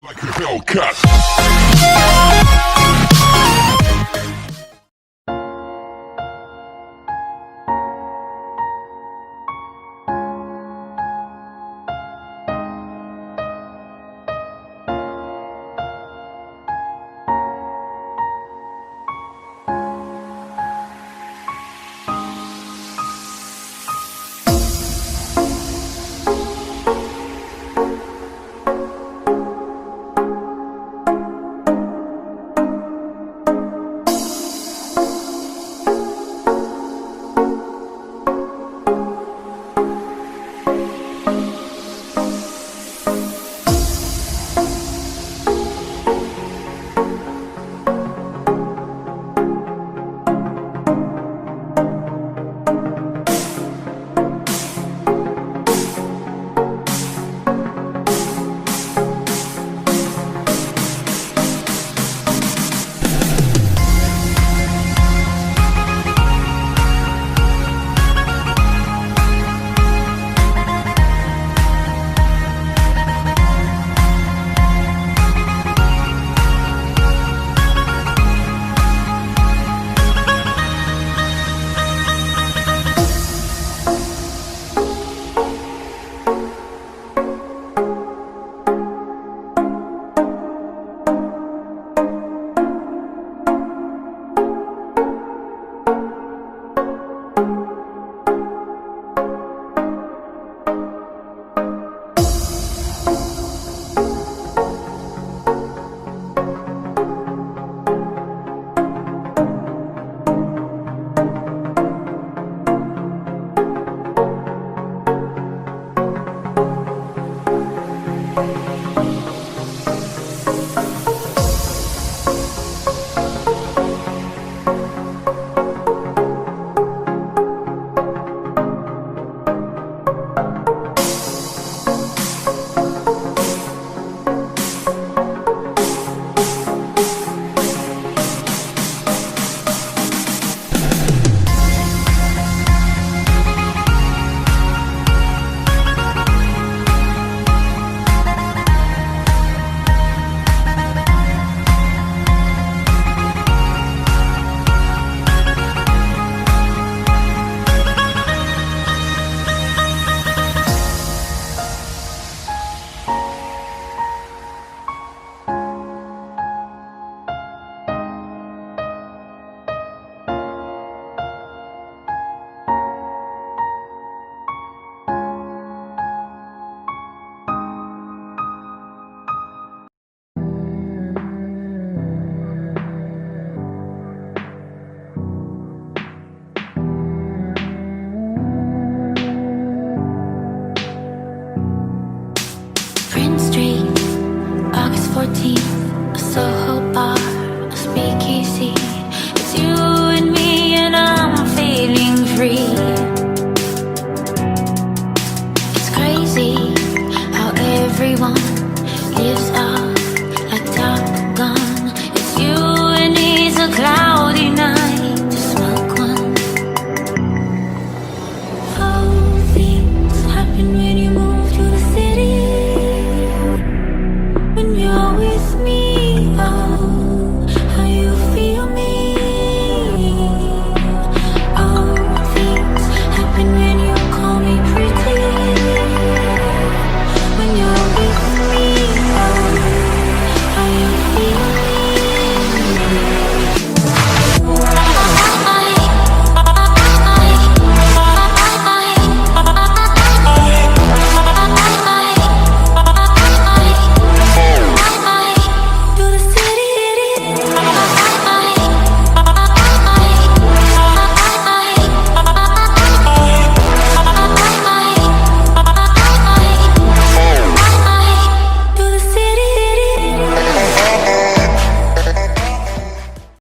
Like a Hellcat. Prince Street, August 14th, a Soho bar, a speakeasy. It's you and me and I'm feeling free. It's crazy how everyone lives up like Top Gun. It's you and it's a cloudy night to smoke one. How things happen when you move to the city. When you're